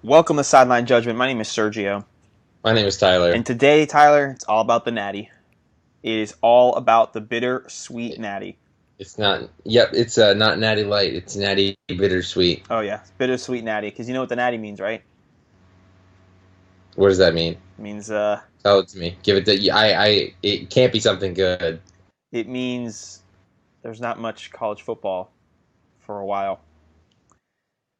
Welcome to Sideline Judgment. My name is Sergio. My name is Tyler. And today, Tyler, it's all about the natty. It is all about the bitter-sweet natty. It's not. Yep, it's not natty light. It's natty bittersweet. Oh, yeah. Bitter-sweet natty. Because you know what the natty means, right? What does that mean? It means, Tell it to me. Give it to I. It can't be something good. It means there's not much college football for a while.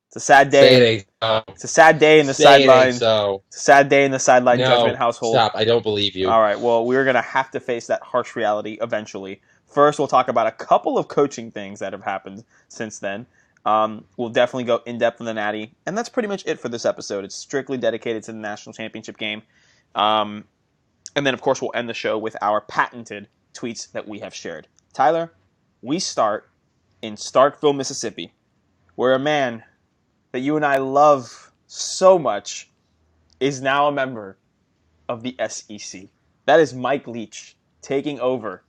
It's a sad day. Say it ain't so. It's a sad day in the Say sideline. It ain't so. It's a sad day in the sideline judgment household. Stop. I don't believe you. All right. Well, we're going to have to face that harsh reality eventually. First, we'll talk about a couple of coaching things that have happened since then. We'll definitely go in-depth on the natty. And that's pretty much it for this episode. It's strictly dedicated to the national championship game. And then, of course, we'll end the show with our patented tweets that we have shared. Tyler, we start in Starkville, Mississippi, where a man that you and I love so much is now a member of the SEC. That is Mike Leach taking over.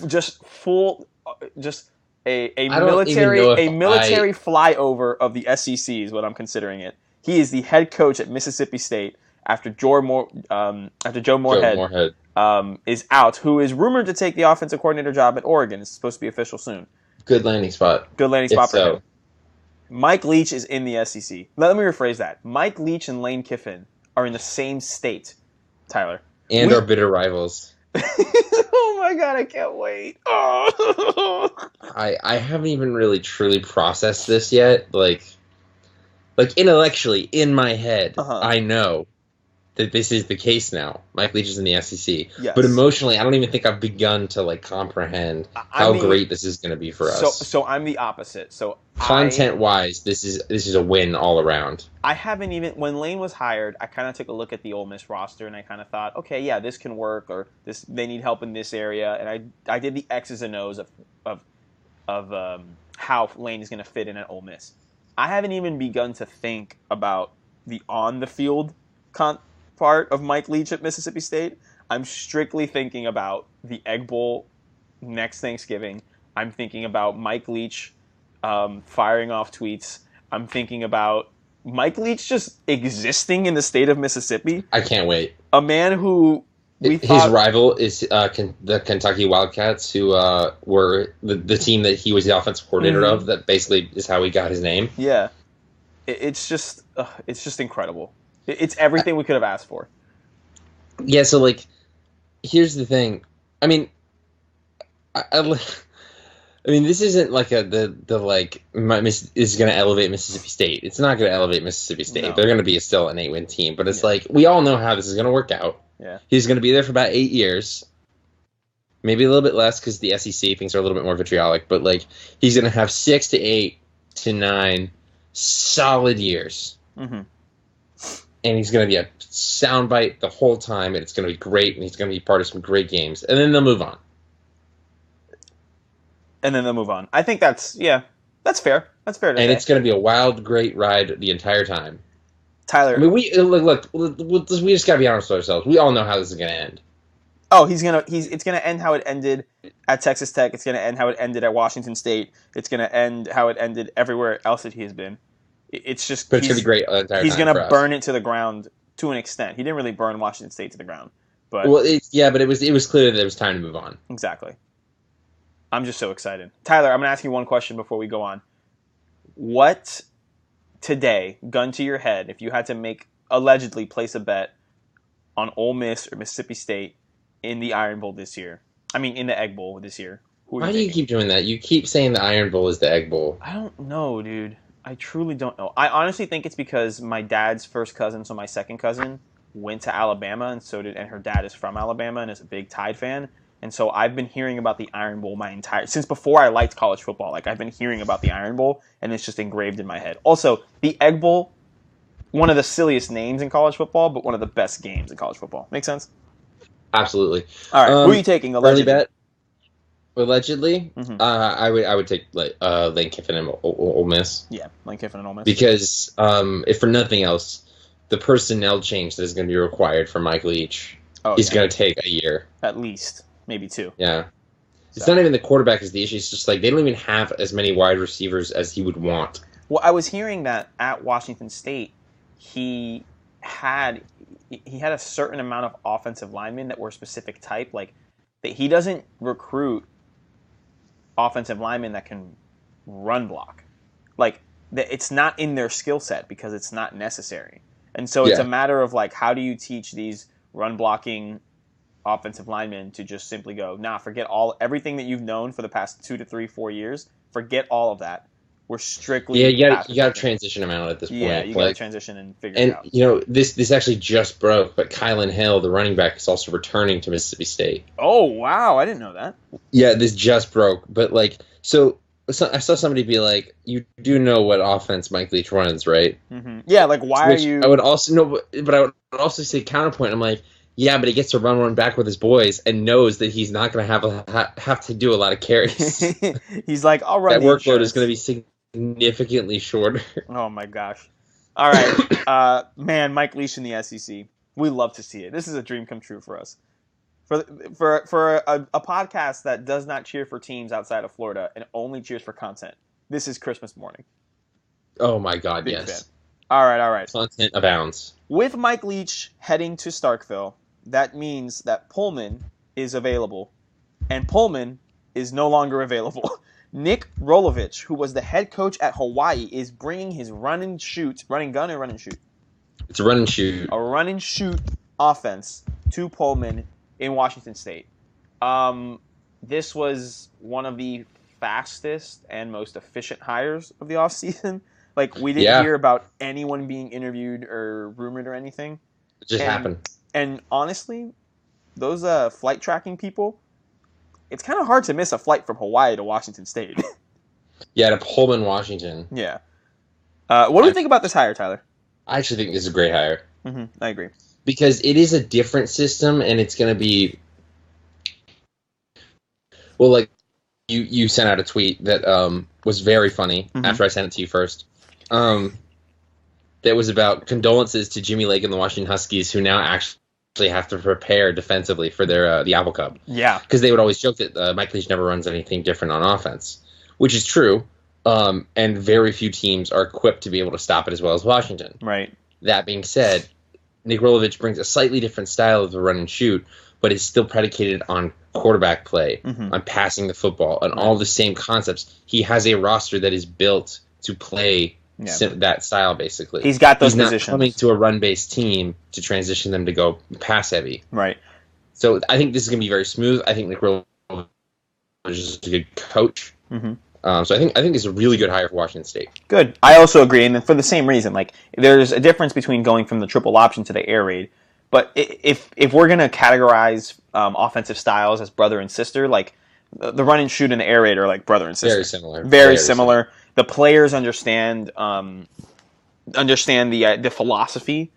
Just a military flyover of the SEC is what I'm considering it. He is the head coach at Mississippi State after Joe Moorhead is out, who is rumored to take the offensive coordinator job at Oregon. It's supposed to be official soon. Good landing spot. Good landing spot for him. Mike Leach is in the SEC. Let me rephrase that. Mike Leach and Lane Kiffin are in the same state, Tyler. And are bitter rivals. Oh my God, I can't wait. Oh. I haven't even really truly processed this yet. Like intellectually, in my head, I know that this is the case now. Mike Leach is in the SEC. Yes. But emotionally, I don't even think I've begun to comprehend how great this is going to be for us. So I'm the opposite. So content-wise, this is a win all around. I haven't even, when Lane was hired, I kind of took a look at the Ole Miss roster and I kind of thought, okay, yeah, this can work, or they need help in this area, and I did the X's and O's of how Lane is going to fit in at Ole Miss. I haven't even begun to think about the on the field part of Mike Leach at Mississippi State. I'm strictly thinking about the Egg Bowl next Thanksgiving. I'm thinking about Mike Leach firing off tweets. I'm thinking about Mike Leach just existing in the state of Mississippi. I can't wait. A man who his rival is the Kentucky Wildcats, who were the team that he was the offensive coordinator of. That basically is how he got his name. Yeah, it's just incredible. It's everything we could have asked for. Yeah, so here's the thing. I mean, this isn't this is going to elevate Mississippi State. It's not going to elevate Mississippi State. No. They're going to be still an 8-win team, but it's we all know how this is going to work out. Yeah, he's going to be there for about 8 years, maybe a little bit less because the SEC things are a little bit more vitriolic. But he's going to have 6 to 8 to 9 solid years. Mm-hmm. And he's going to be a soundbite the whole time, and it's going to be great, and he's going to be part of some great games. And then they'll move on. I think that's fair. That's fair to say. And it's going to be a wild, great ride the entire time. Tyler. I mean, we just got to be honest with ourselves. We all know how this is going to end. Oh, it's going to end how it ended at Texas Tech. It's going to end how it ended at Washington State. It's going to end how it ended everywhere else that he has been. It's just, but it's going to be great the entire he's time. He's going to burn it to the ground to an extent. He didn't really burn Washington State to the ground, but but it was clear that it was time to move on. Exactly. I'm just so excited, Tyler. I'm going to ask you one question before we go on. What today, gun to your head, if you had to allegedly place a bet on Ole Miss or Mississippi State in the Iron Bowl this year? I mean, in the Egg Bowl this year. Why do you keep doing that? You keep saying the Iron Bowl is the Egg Bowl. I don't know, dude. I truly don't know. I honestly think it's because my dad's first cousin, so my second cousin, went to Alabama, and her dad is from Alabama and is a big Tide fan. And so I've been hearing about the Iron Bowl since before I liked college football. I've been hearing about the Iron Bowl, and it's just engraved in my head. Also, the Egg Bowl, one of the silliest names in college football, but one of the best games in college football. Make sense? Absolutely. All right, who are you taking? Early bet? Allegedly, I would take Lane Kiffin and Ole Miss. Yeah, Lane Kiffin and Ole Miss. Because if for nothing else, the personnel change that is going to be required for Mike Leach is going to take a year. At least, maybe 2. Yeah. It's not even the quarterback is the issue. It's just they don't even have as many wide receivers as he would want. Well, I was hearing that at Washington State, he had a certain amount of offensive linemen that were a specific type. Like that, he doesn't recruit offensive linemen that can run block. Like it's not in their skill set because it's not necessary. And so it's a matter of like, how do you teach these run blocking offensive linemen to just simply go, nah, forget everything that you've known for the past 2 to 3, 4 years. Forget all of that. We're strictly you got to transition them out at this point. Yeah, you got to transition and figure it out. And this actually just broke, but Kylan Hill, the running back, is also returning to Mississippi State. Oh wow, I didn't know that. Yeah, this just broke, but so I saw somebody be like, "You do know what offense Mike Leach runs, right?" Mm-hmm. Yeah, like why are you? I would also know, but I would also say counterpoint. I'm like, yeah, but he gets to run back with his boys and knows that he's not going to have to do a lot of carries. He's like, I'll run. That workload is going to be significantly shorter. Oh my gosh! All right, man, Mike Leach in the SEC. We love to see it. This is a dream come true for us. For a podcast that does not cheer for teams outside of Florida and only cheers for content, this is Christmas morning. Oh my God! Big yes. Fan. All right. Content abounds. With Mike Leach heading to Starkville, that means that Pullman is available, and Pullman is no longer available. Nick Rolovich, who was the head coach at Hawaii, is bringing his run and shoot. It's a run and shoot. A run and shoot offense to Pullman in Washington State. This was one of the fastest and most efficient hires of the offseason. Like, we didn't hear about anyone being interviewed or rumored or anything. It just happened. And honestly, those flight tracking people, it's kind of hard to miss a flight from Hawaii to Washington State. Yeah, to Pullman, Washington. Yeah. What do you think about this hire, Tyler? I actually think this is a great hire. Mm-hmm, I agree. Because it is a different system, and it's going to be... Well, like, you sent out a tweet that was very funny after I sent it to you first. That was about condolences to Jimmy Lake and the Washington Huskies, who now actually have to prepare defensively for their the Apple Cup. Yeah. Because they would always joke that Mike Leach never runs anything different on offense, which is true. And very few teams are equipped to be able to stop it as well as Washington. Right. That being said, Nick Rolovich brings a slightly different style of the run and shoot, but is still predicated on quarterback play, on passing the football, on all the same concepts. He has a roster that is built to play that style, basically. He's got those positions. He's not coming to a run-based team to transition them to go pass-heavy. Right. So I think this is going to be very smooth. I think Nick Rolovich is a good coach. Mm-hmm. So I think it's a really good hire for Washington State. Good. I also agree, and for the same reason. Like, there's a difference between going from the triple option to the air raid. But if we're going to categorize offensive styles as brother and sister, like the run and shoot and the air raid are like brother and sister. Very similar. The players understand the philosophy,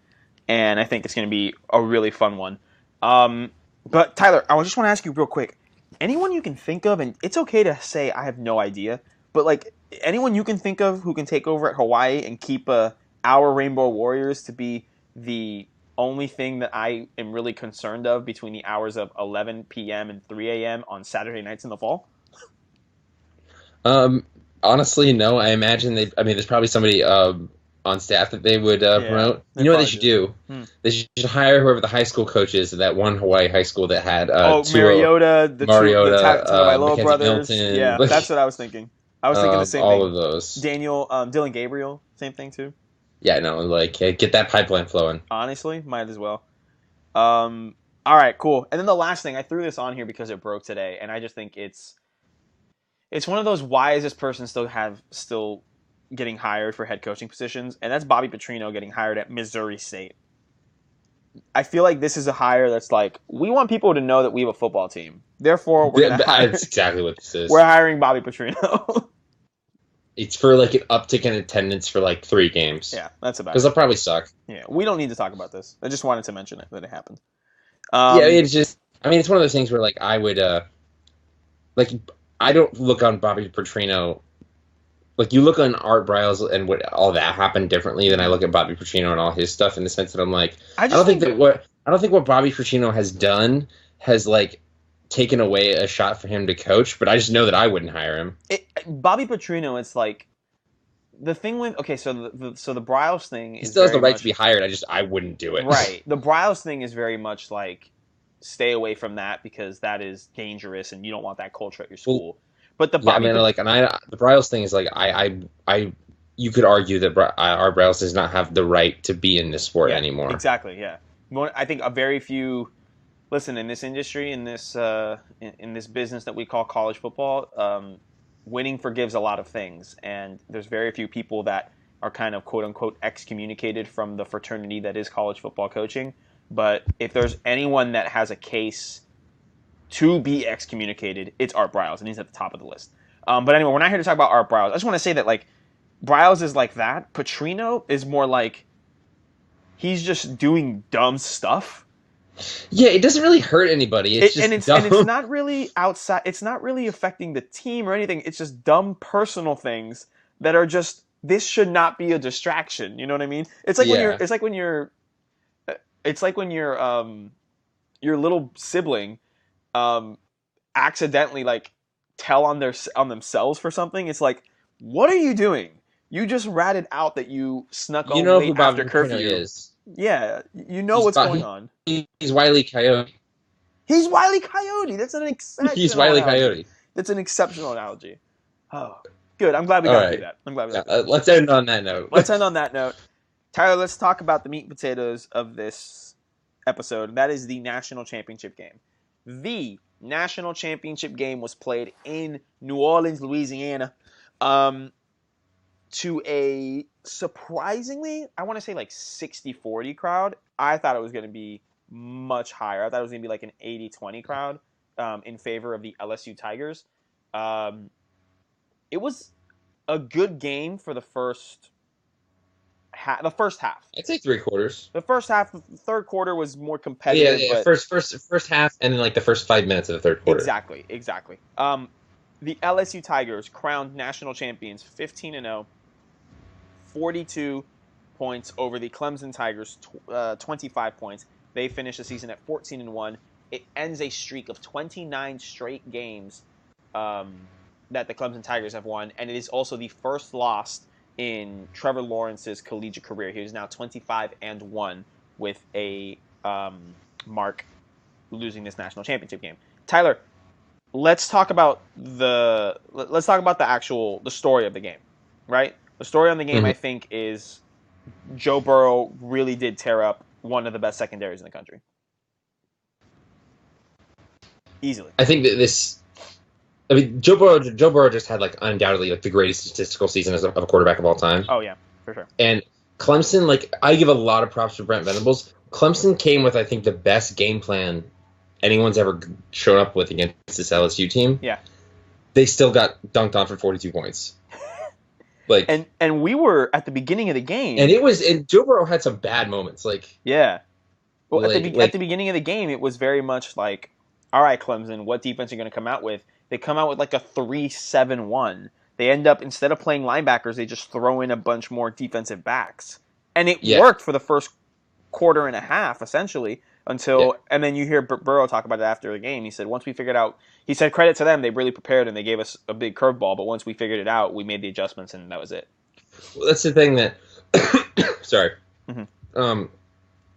and I think it's going to be a really fun one. But Tyler, I just want to ask you real quick. Anyone you can think of, and it's okay to say I have no idea, but like anyone you can think of who can take over at Hawaii and keep our Rainbow Warriors to be the only thing that I am really concerned of between the hours of 11 p.m. and 3 a.m. on Saturday nights in the fall? Honestly, no. I imagine there's probably somebody on staff that they would promote. You know what they should do? They should hire whoever the high school coach is at that one Hawaii high school that had Mariota, the Mackenzie brothers. Milton. Yeah, that's what I was thinking. I was thinking the same thing. All of those. Dylan Gabriel, same thing too. Yeah, no, like get that pipeline flowing. Honestly, might as well. All right, cool. And then the last thing, I threw this on here because it broke today, and I just think it's one of those, why is this person still getting hired for head coaching positions? And that's Bobby Petrino getting hired at Missouri State. I feel like this is a hire that's like, we want people to know that we have a football team. Therefore, we're going to hire. That's exactly what this is. We're hiring Bobby Petrino. It's for like an uptick in attendance for like 3 games. Yeah, that's about it. Because they'll probably suck. Yeah, we don't need to talk about this. I just wanted to mention that it happened. It's just, it's one of those things where like I would, I don't look on Bobby Petrino. Like, you look on Art Briles and what all that happened differently than I look at Bobby Petrino and all his stuff, in the sense that I'm like, I don't think what Bobby Petrino has done has like taken away a shot for him to coach, but I just know that I wouldn't hire him. Bobby Petrino, it's like the thing with so the Bryles thing He is still has the very right much, to be hired. I wouldn't do it. right. The Bryles thing is very much like stay away from that because that is dangerous and you don't want that culture at your school. But the Yeah, I Bobby mean, like, the Bryles thing is like, you could argue that our Bryles does not have the right to be in this sport anymore. Exactly. Yeah. I think a very few. Listen, in this industry, in this business that we call college football, winning forgives a lot of things, and there's very few people that are kind of quote unquote excommunicated from the fraternity that is college football coaching. But if there's anyone that has a case to be excommunicated, it's Art Briles, and he's at the top of the list. But anyway, we're not here to talk about Art Briles. I just want to say that like Briles is like that. Petrino is more like he's just doing dumb stuff. Yeah, it doesn't really hurt anybody. It's just dumb. And it's not really outside. It's not really affecting the team or anything. It's just dumb personal things that are just. This should not be a distraction. You know what I mean? It's like when you're. It's like when you're. It's like when your little sibling, accidentally like tell on themselves for something. It's like, what are you doing? You just ratted out that you snuck home late after curfew. Is. Yeah, you know what's going on. He's Wile E. Coyote. He's Wile E. Coyote. That's an exceptional. He's Wile E. Coyote. That's an exceptional analogy. Oh, good. I'm glad we got through that. I'm glad we got through that. Let's end on that note. Let's end on that note. Tyler, let's talk about the meat and potatoes of this episode. That is the national championship game. The national championship game was played in New Orleans, Louisiana, to a surprisingly, I want to say like 60-40 crowd. I thought it was going to be much higher. I thought it was going to be like an 80-20 crowd in favor of the LSU Tigers. It was a good game for the first half. I'd say 3/4. The first half, the third quarter was more competitive. Yeah. But first half, and then like the first 5 minutes of the third quarter. Exactly. The LSU Tigers crowned national champions, 15-0, 42 points over the Clemson Tigers, 25 points. They finish the season at 14-1. It ends a streak of 29 straight games that the Clemson Tigers have won, and it is also the first loss in Trevor Lawrence's collegiate career. He is now 25-1 with a mark losing this national championship game. Tyler, let's talk about the story of the game, right? The story on the game, I think, is Joe Burrow really did tear up one of the best secondaries in the country. Easily. I think that Joe Burrow just had like undoubtedly like the greatest statistical season of a quarterback of all time. Oh yeah, for sure. And Clemson, like, I give a lot of props to Brent Venables. Clemson came with, I think, the best game plan anyone's ever shown up with against this LSU team. Yeah. They still got dunked on for 42 points. Like, and we were at the beginning of the game, and Joe Burrow had some bad moments. Like, yeah. Well, like, at the beginning of the game, it was very much like, all right, Clemson, what defense are you going to come out with? They come out with like a 3-7-1. They end up, instead of playing linebackers, they just throw in a bunch more defensive backs. And it worked for the first quarter and a half, essentially, until and then you hear Burrow talk about it after the game. He said, once we figured out, he said credit to them, they really prepared and they gave us a big curveball, but once we figured it out, we made the adjustments and that was it. Well, that's the thing that, sorry. Mm-hmm.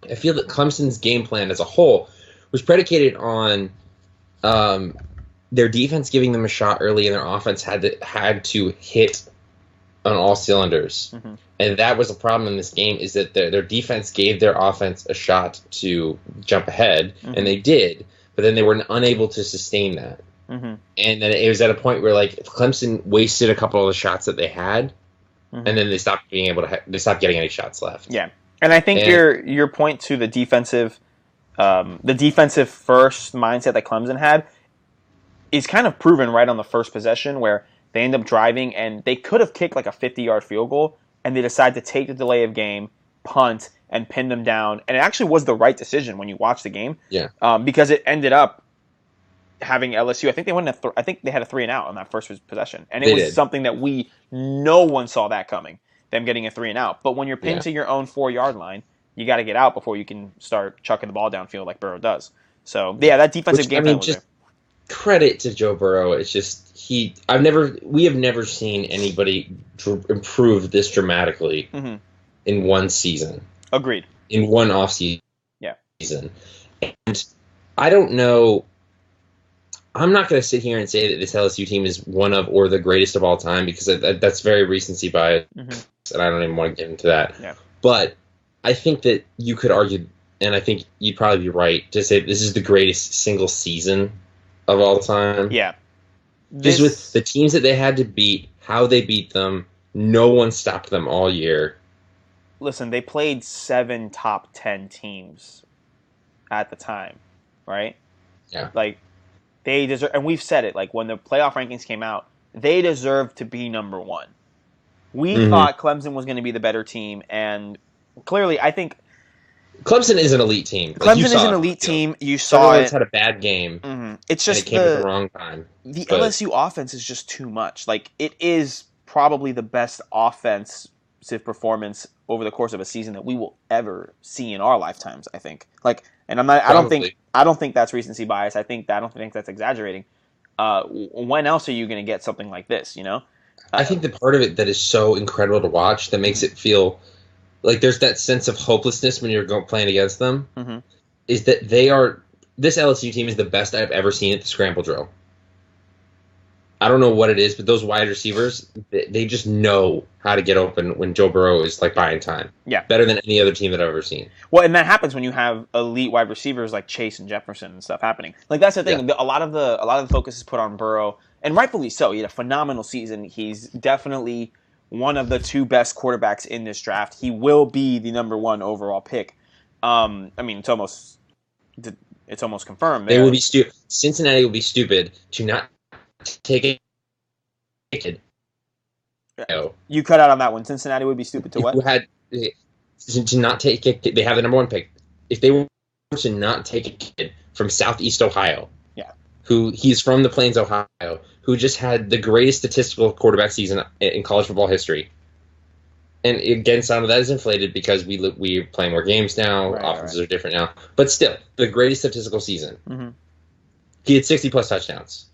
I feel that Clemson's game plan as a whole was predicated on their defense giving them a shot early, and their offense had to hit on all cylinders. Mm-hmm. And that was a problem in this game, is that their defense gave their offense a shot to jump ahead, and they did, but then they were unable to sustain that. Mm-hmm. And then it was at a point where like Clemson wasted a couple of the shots that they had, and then they stopped being able to. They stopped getting any shots left. Yeah, and I think your point to the defensive first mindset that Clemson had is kind of proven right on the first possession, where they end up driving and they could have kicked like a 50-yard field goal, and they decide to take the delay of game, punt, and pin them down. And it actually was the right decision when you watch the game. Yeah. Because it ended up having LSU. I think they went. I think they had a 3-and-out on that first possession, and it was something that no one saw that coming. Them getting a 3-and-out. But when you're pinned to your own 4-yard line, you got to get out before you can start chucking the ball downfield like Burrow does. So yeah, that defensive game plan was there. credit to Joe Burrow. It's just we have never seen anybody improve this dramatically in one season. Agreed. In one off season. Yeah. And I don't know. I'm not going to sit here and say that this LSU team is one of or the greatest of all time because that's very recency bias, and I don't even want to get into that. Yeah. But I think that you could argue, and I think you'd probably be right, to say this is the greatest single season of all time. Yeah. Just with the teams that they had to beat, how they beat them, no one stopped them all year. Listen, they played 7 top 10 teams at the time, right? Yeah. Like, they deserve, and we've said it, like, when the playoff rankings came out, they deserved to be number 1. We thought Clemson was going to be the better team, and clearly, I think Clemson is an elite team. Clemson is an elite team. You saw it. Had a bad game. It's just and it came at the wrong time. The LSU offense is just too much. Like, it is probably the best offensive performance over the course of a season that we will ever see in our lifetimes, I think. Like, and I don't think that's recency bias. I don't think that's exaggerating. When else are you going to get something like this, you know? I think the part of it that is so incredible to watch that makes it feel like there's that sense of hopelessness when you're playing against them is that this LSU team is the best I've ever seen at the scramble drill. I don't know what it is, but those wide receivers, they just know how to get open when Joe Burrow is like buying time. Yeah. Better than any other team that I've ever seen. Well, and that happens when you have elite wide receivers like Chase and Jefferson and stuff happening. Like, that's the thing. Yeah. A lot of the focus is put on Burrow, and rightfully so. He had a phenomenal season. He's definitely one of the 2 best quarterbacks in this draft. He will be the number 1 overall pick. I mean, it's almost confirmed. They will be stupid. Cincinnati will be stupid to not take a kid. No. You cut out on that one. Cincinnati would be stupid to what? To not take a kid. They have the number 1 pick. If they were to not take a kid from Southeast Ohio, he's from the Plains, Ohio, who just had the greatest statistical quarterback season in college football history. And again, some of that is inflated because we play more games now. Offenses are different now. But still, the greatest statistical season. He had 60-plus touchdowns.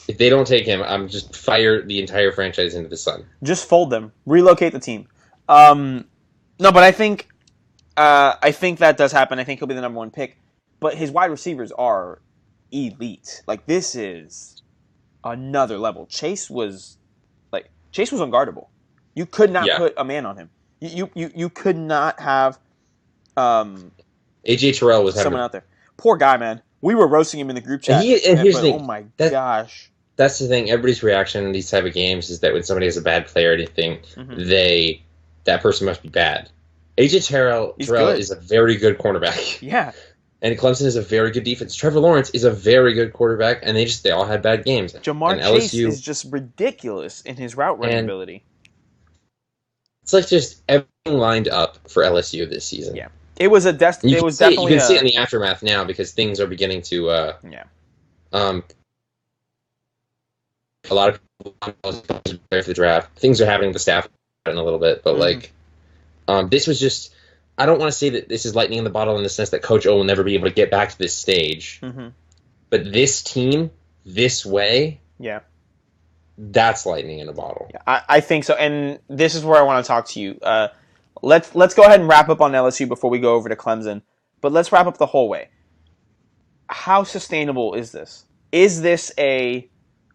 If they don't take him, I'm just fire the entire franchise into the sun. Just fold them. Relocate the team. No, but I think that does happen. I think he'll be the number 1 pick. But his wide receivers are elite. Like, this is another level. Chase was unguardable. You could not put a man on him. You could not have AJ Terrell was someone out there. Poor guy, man. We were roasting him in the group chat. And here's the thing. Oh my gosh. That's the thing. Everybody's reaction in these type of games is that when somebody has a bad play or anything, that person must be bad. AJ Terrell is a very good cornerback. Yeah. And Clemson is a very good defense. Trevor Lawrence is a very good quarterback, and they all had bad games. Jamar Chase is just ridiculous in his route running ability. It's like just everything lined up for LSU this season. Yeah. It was definitely you can see it in the aftermath now because things are beginning to a lot of people prepare for the draft. Things are happening with the staff in a little bit, but this was just. I don't want to say that this is lightning in the bottle in the sense that Coach O will never be able to get back to this stage. But this team, this way, that's lightning in a bottle. Yeah, I think so, and this is where I want to talk to you. Let's go ahead and wrap up on LSU before we go over to Clemson. But let's wrap up the whole way. How sustainable is this? Is this a,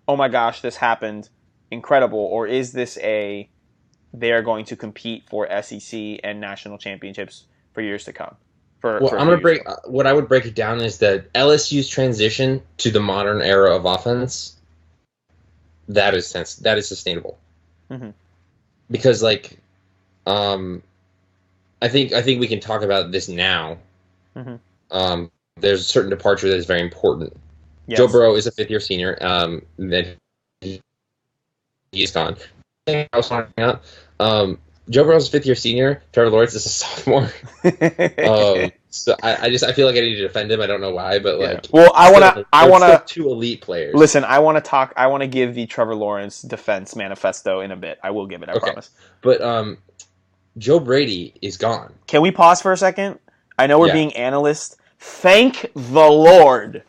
oh my gosh, this happened, incredible, or is this a, they are going to compete for SEC and national championships for years to come? What I would break it down is that LSU's transition to the modern era of offense, that is sustainable. Because I think we can talk about this now. There's a certain departure that is very important. Yes. Joe Burrow is a 5th-year senior. Then he's gone. Joe Burrow's a 5th-year senior. Trevor Lawrence is a sophomore. So I feel like I need to defend him. I don't know why, but well, I want to 2 elite players. Listen, I want to give the Trevor Lawrence defense manifesto in a bit. I will give it. I promise. But Joe Brady is gone. Can we pause for a second? I know we're being analysts. Thank the Lord.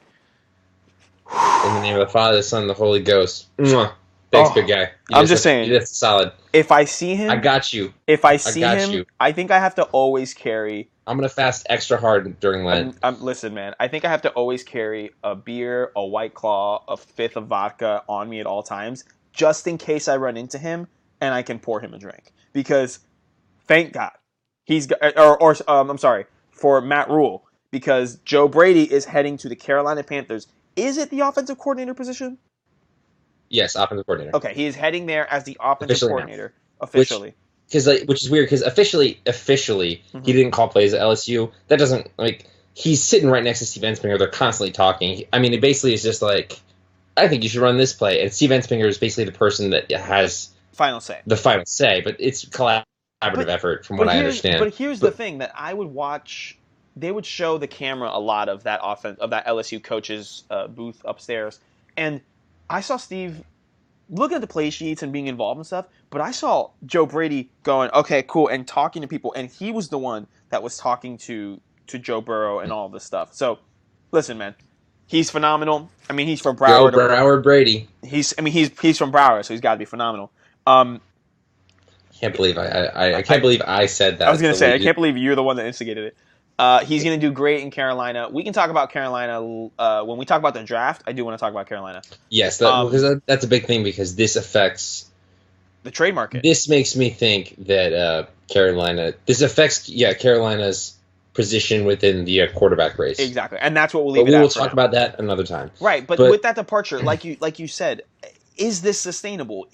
In the name of the Father, the Son, and the Holy Ghost. Mwah. Thanks, big guy. I'm just saying. You did solid. If I see him, I got you. If I see him, I think I have to always carry. I'm gonna fast extra hard during Lent. Listen, man. I think I have to always carry a beer, a White Claw, a fifth of vodka on me at all times, just in case I run into him and I can pour him a drink. Because, thank God, I'm sorry, for Matt Rule, because Joe Brady is heading to the Carolina Panthers. Is it the offensive coordinator position? Yes, offensive coordinator. Okay, he is heading there as the offensive coordinator officially. Which is weird because officially he didn't call plays at LSU. That doesn't he's sitting right next to Steve Ensminger. They're constantly talking. I mean, it basically is just like, I think you should run this play, and Steve Ensminger is basically the person that has the final say. But it's collaborative effort, from what I understand. But here's the thing that I would watch. They would show the camera a lot of that LSU coach's booth upstairs, and I saw Steve looking at the play sheets and being involved and stuff, but I saw Joe Brady going, okay, cool, and talking to people, and he was the one that was talking to Joe Burrow and all this stuff. So, listen, man, he's phenomenal. I mean, he's from Broward. Broward Brady. He's from Broward, so he's got to be phenomenal. Can't believe I can't believe I said that. I was going to say, I can't believe you're the one that instigated it. He's going to do great in Carolina. We can talk about Carolina when we talk about the draft. I do want to talk about Carolina. Yes, because that's a big thing because this affects the trade market. This makes me think that this affects Carolina's position within the quarterback race. Exactly, and that's what we'll leave it at. But we will talk about that another time. Right, but with that departure, like you said, is this sustainable?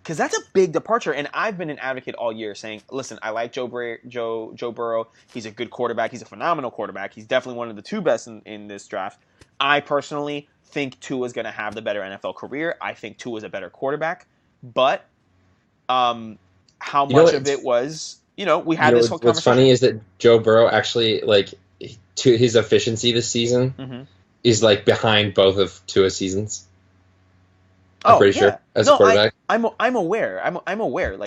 Because that's a big departure, and I've been an advocate all year saying, listen, I like Joe Burrow. He's a good quarterback. He's a phenomenal quarterback. He's definitely one of the two best in this draft. I personally think Tua's going to have the better NFL career. I think Tua's a better quarterback. But how much of it was, we had this whole conversation. What's funny is that Joe Burrow actually, to his efficiency this season, is behind both of Tua's seasons. I'm pretty sure as a quarterback. I'm aware. I'm aware.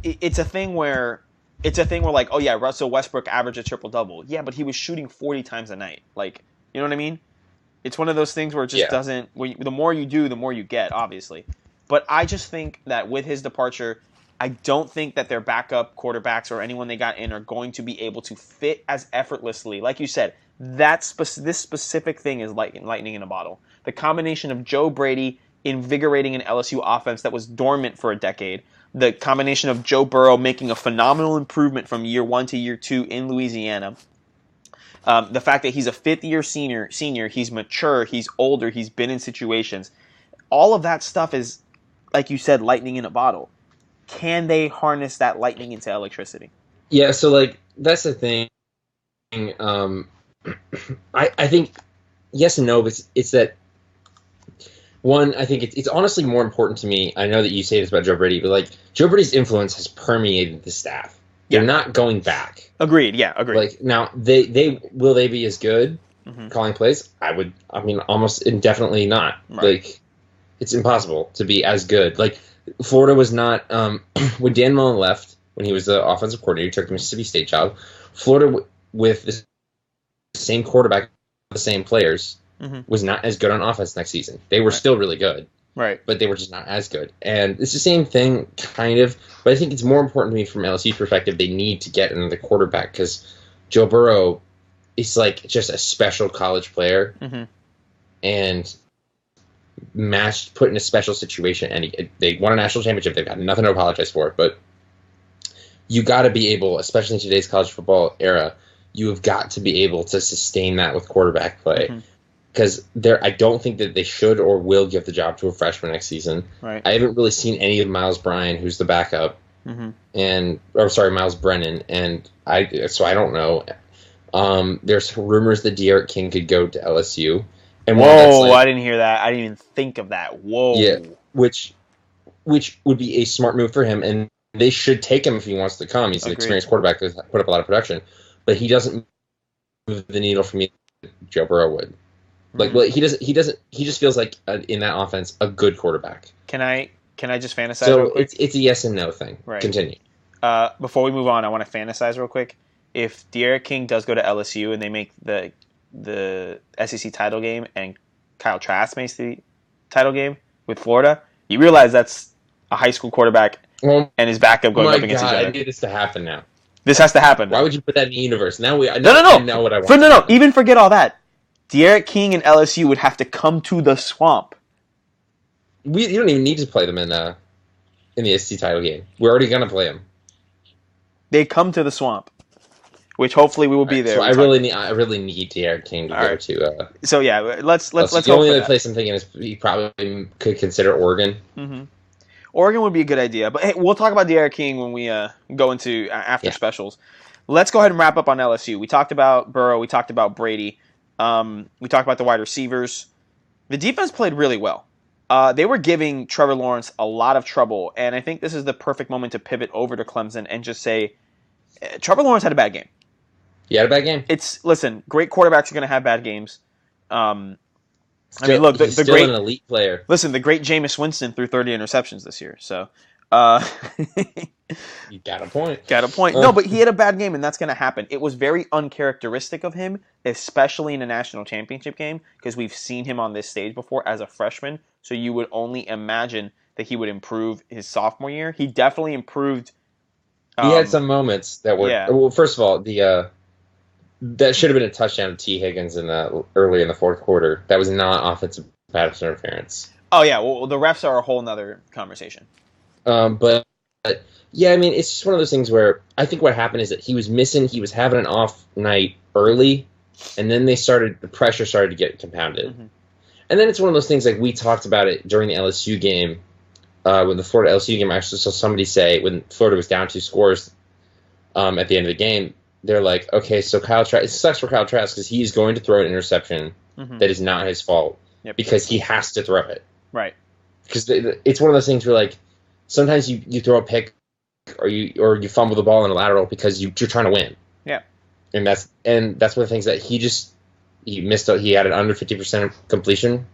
It's a thing where oh yeah, Russell Westbrook averaged a triple double. Yeah, but he was shooting 40 times a night. You know what I mean? It's one of those things where it just doesn't. The more you do, the more you get, obviously. But I just think that with his departure, I don't think that their backup quarterbacks or anyone they got in are going to be able to fit as effortlessly. Like you said, this specific thing is lightning in a bottle. The combination of Joe Brady invigorating an LSU offense that was dormant for a decade, the combination of Joe Burrow making a phenomenal improvement from year 1 to year 2 in Louisiana, the fact that he's a fifth-year senior, he's mature, he's older, he's been in situations. All of that stuff is, like you said, lightning in a bottle. Can they harness that lightning into electricity? Yeah, so that's the thing. I think yes and no, but it's that. One, I think it's honestly more important to me. I know that you say this about Joe Brady, but Joe Brady's influence has permeated the staff. They're not going back. Agreed. Yeah, agreed. Now they will they be as good calling plays? I mean, almost indefinitely not. Right. It's impossible to be as good. Florida was not when Dan Mullen left, when he was the offensive coordinator, he took the Mississippi State job. Florida with the same quarterback, the same players. Was not as good on offense next season. They were still really good. Right. But they were just not as good. And it's the same thing, kind of. But I think it's more important to me from LSU's perspective, they need to get another quarterback because Joe Burrow is just a special college player and put in a special situation. And they won a national championship. They've got nothing to apologize for. But you got to be able, especially in today's college football era, you have got to be able to sustain that with quarterback play. Because I don't think that they should or will give the job to a freshman next season. Right. I haven't really seen any of Miles Bryan, who's the backup, Miles Brennan, and I don't know. There's rumors that De'Aaron King could go to LSU. And whoa! I didn't hear that. I didn't even think of that. Whoa! Yeah, which would be a smart move for him, and they should take him if he wants to come. He's an experienced quarterback who's put up a lot of production, but he doesn't move the needle for me. Joe Burrow would. He doesn't. He just feels like in that offense a good quarterback. Can I just fantasize? So real quick? it's a yes and no thing. Right. Continue. Before we move on, I want to fantasize real quick. If De'Aaron King does go to LSU and they make the the SEC title game and Kyle Trask makes the title game with Florida, you realize that's a high school quarterback and his backup going up against each other. I need this to happen now. This has to happen. Why would you put that in the universe? Now I know what I want. No. Even forget all that. De'Aaron King and LSU would have to come to the Swamp. You don't even need to play them in the SEC title game. We're already gonna play them. They come to the Swamp, which hopefully we will be there. So I really need De'Aaron King to go to. So yeah, let's hope for that. The only other place I'm thinking is you probably could consider Oregon. Mm-hmm. Oregon would be a good idea, but hey, we'll talk about De'Aaron King when we go into after specials. Let's go ahead and wrap up on LSU. We talked about Burrow. We talked about Brady. We talked about the wide receivers. The defense played really well. They were giving Trevor Lawrence a lot of trouble, and I think this is the perfect moment to pivot over to Clemson and just say, Trevor Lawrence had a bad game. He had a bad game. Listen, great quarterbacks are going to have bad games. Look, he's still an elite player. Listen, the great Jameis Winston threw 30 interceptions this year, so... You got a point. No, but he had a bad game, and that's going to happen. It was very uncharacteristic of him, especially in a national championship game, because we've seen him on this stage before as a freshman, so you would only imagine that he would improve his sophomore year. He definitely improved. He had some moments that were... Yeah. Well, first of all, that should have been a touchdown to T. Higgins early in the fourth quarter. That was not offensive pass interference. Oh, yeah. Well, the refs are a whole nother conversation. But yeah, I mean, it's just one of those things where I think what happened is that he was having an off night early, and then the pressure started to get compounded. Mm-hmm. And then it's one of those things like we talked about it during the LSU game, when the Florida LSU game. I actually saw somebody say when Florida was down 2 scores at the end of the game, they're like, okay, so it sucks for Kyle Trask because he's going to throw an interception that is not his fault because he has to throw it. Right. Because it's one of those things where like sometimes you throw a pick or you fumble the ball in a lateral because you're trying to win. Yeah. And that's one of the things that he missed. He had an under 50% completion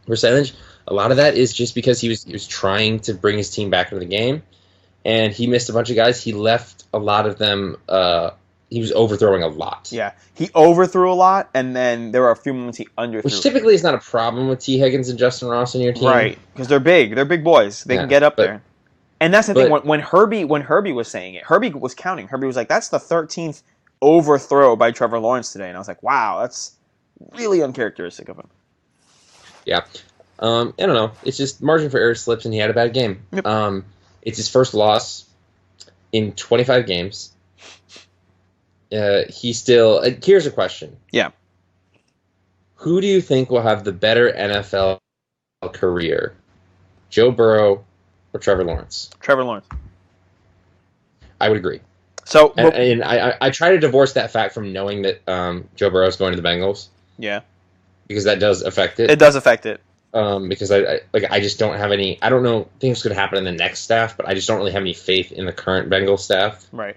percentage. A lot of that is just because he was trying to bring his team back into the game, and he missed a bunch of guys. He left a lot of them. He was overthrowing a lot. Yeah, he overthrew a lot, and then there were a few moments he underthrew. Which typically is not a problem with T. Higgins and Justin Ross in your team, right? Because they're big. They're big boys. They can get up there. And that's the thing. When Herbie was saying it, Herbie was counting. Herbie was like, "That's the 13th overthrow by Trevor Lawrence today," and I was like, "Wow, that's really uncharacteristic of him." Yeah. I don't know. It's just margin for error slips, and he had a bad game. Yep. It's his first loss in 25 games. He's still... here's a question. Yeah. Who do you think will have the better NFL career? Joe Burrow or Trevor Lawrence? Trevor Lawrence. I would agree. So, and I try to divorce that fact from knowing that Joe Burrow is going to the Bengals. Yeah. Because that does affect it. It does affect it. Because I just don't have any. I don't know things could happen in the next staff, but I just don't really have any faith in the current Bengals staff. Right.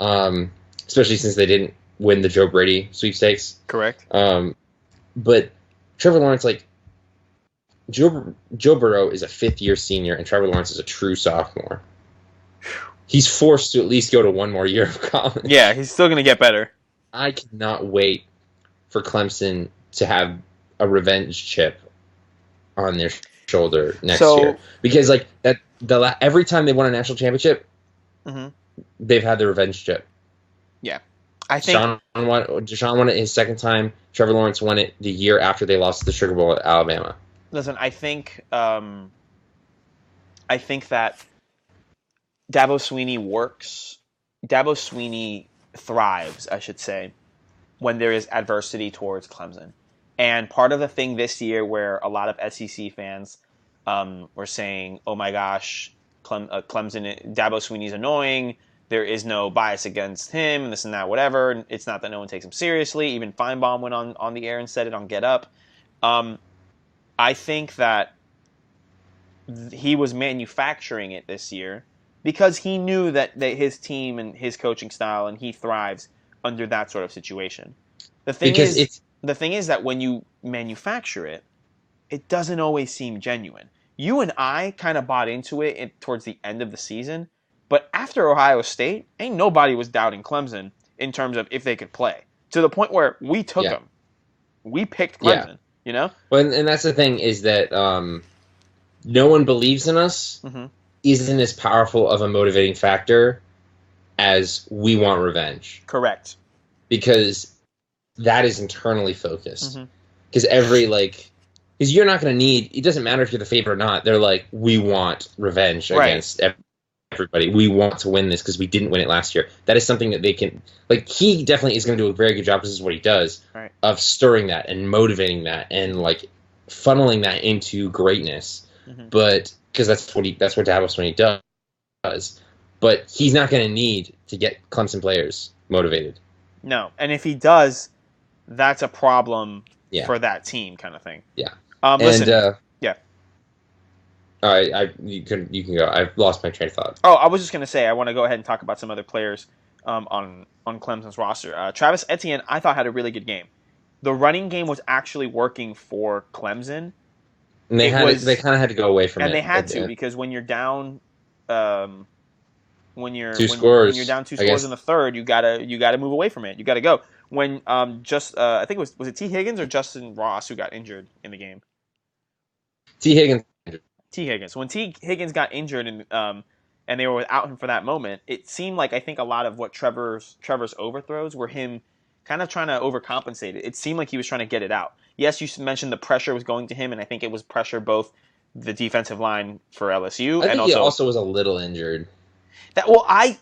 Especially since they didn't win the Joe Brady sweepstakes. Correct. But Trevor Lawrence, Joe Burrow is a 5th-year senior, and Trevor Lawrence is a true sophomore. He's forced to at least go to one more year of college. Yeah, he's still going to get better. I cannot wait for Clemson to have a revenge chip on their shoulder next year, because every time they won a national championship, they've had the revenge chip. Yeah, I think Deshaun won it his second time. Trevor Lawrence won it the year after they lost the Sugar Bowl at Alabama. Listen, I think that Dabo Swinney thrives, I should say, when there is adversity towards Clemson. And part of the thing this year where a lot of SEC fans were saying, oh my gosh, Clemson, Dabo Swinney's annoying, there is no bias against him, and this and that, whatever. It's not that no one takes him seriously. Even Feinbaum went on the air and said it on Get Up. I think that he was manufacturing it this year because he knew that his team and his coaching style, and he thrives under that sort of situation. The thing is that when you manufacture it, it doesn't always seem genuine. You and I kind of bought into it towards the end of the season, but after Ohio State, ain't nobody was doubting Clemson in terms of if they could play. to the point where we took them. We picked Clemson, you know? Well, and that's the thing is that no one believes in us isn't as powerful of a motivating factor as we want revenge. Correct. Because that is internally focused. Because because you're not going to need, it doesn't matter if you're the favorite or not. They're like, we want revenge against everybody. We want to win this because we didn't win it last year. That is something that they can, like, he definitely is going to do a very good job. This is what he does of stirring that and motivating that and like funneling that into greatness. But because that's what Davos when he does. But he's not going to need to get Clemson players motivated. No, and if he does, that's a problem for that team, kind of thing. Yeah. Listen. All right, you can go. I've lost my train of thought. Oh, I was just going to say I want to go ahead and talk about some other players on Clemson's roster. Travis Etienne, I thought had a really good game. The running game was actually working for Clemson. And they kind of had to go away from it. And they had to because when you're down, when you're down 2 scores in the third, you gotta move away from it. You gotta go. When I think it was it T. Higgins or Justin Ross who got injured in the game? T. Higgins. When T. Higgins got injured and they were without him for that moment, it seemed like I think a lot of what Trevor's overthrows were him kind of trying to overcompensate it. It seemed like he was trying to get it out. Yes, you mentioned the pressure was going to him, and I think it was pressure both the defensive line for LSU and he also was a little injured. I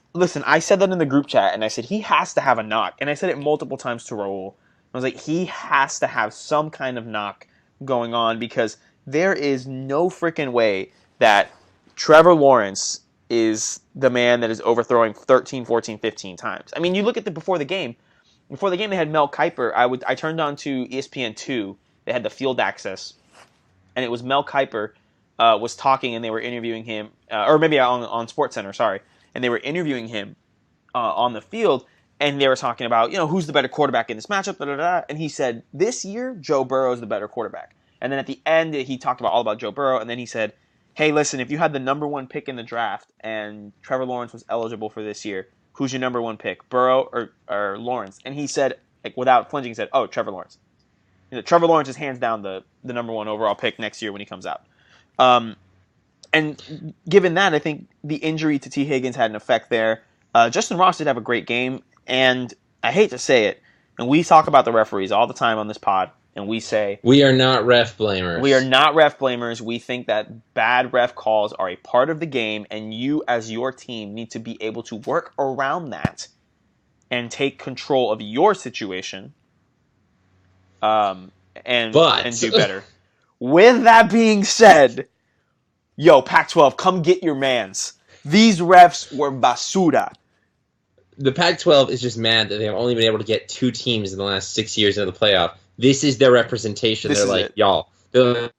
said that in the group chat, and I said he has to have a knock, and I said it multiple times to Raul. I was like, he has to have some kind of knock going on because there is no freaking way that Trevor Lawrence is the man that is overthrowing 13, 14, 15 times. I mean, you look at before the game. Before the game, they had Mel Kiper. I turned on to ESPN2. They had the field access, and it was Mel Kiper was talking, and they were interviewing him, or maybe on SportsCenter, sorry, and they were interviewing him on the field, and they were talking about who's the better quarterback in this matchup, and he said this year Joe Burrow is the better quarterback, and then at the end he talked all about Joe Burrow, and then he said, hey, listen, if you had the number 1 pick in the draft and Trevor Lawrence was eligible for this year, who's your number 1 pick, Burrow or Lawrence? And he said, like without flinching, he said, "Oh, Trevor Lawrence." Trevor Lawrence is hands down the number 1 overall pick next year when he comes out. And given that, I think the injury to T. Higgins had an effect there. Justin Ross did have a great game, and I hate to say it, and we talk about the referees all the time on this pod, and we say we are not ref blamers. We are not ref blamers. We think that bad ref calls are a part of the game, and you, as your team, need to be able to work around that and take control of your situation, and do better. With that being said, yo, Pac-12, come get your mans. These refs were basura. The Pac-12 is just mad that they've only been able to get 2 teams in the last 6 years into the playoff. This is their representation. They're like, y'all. They're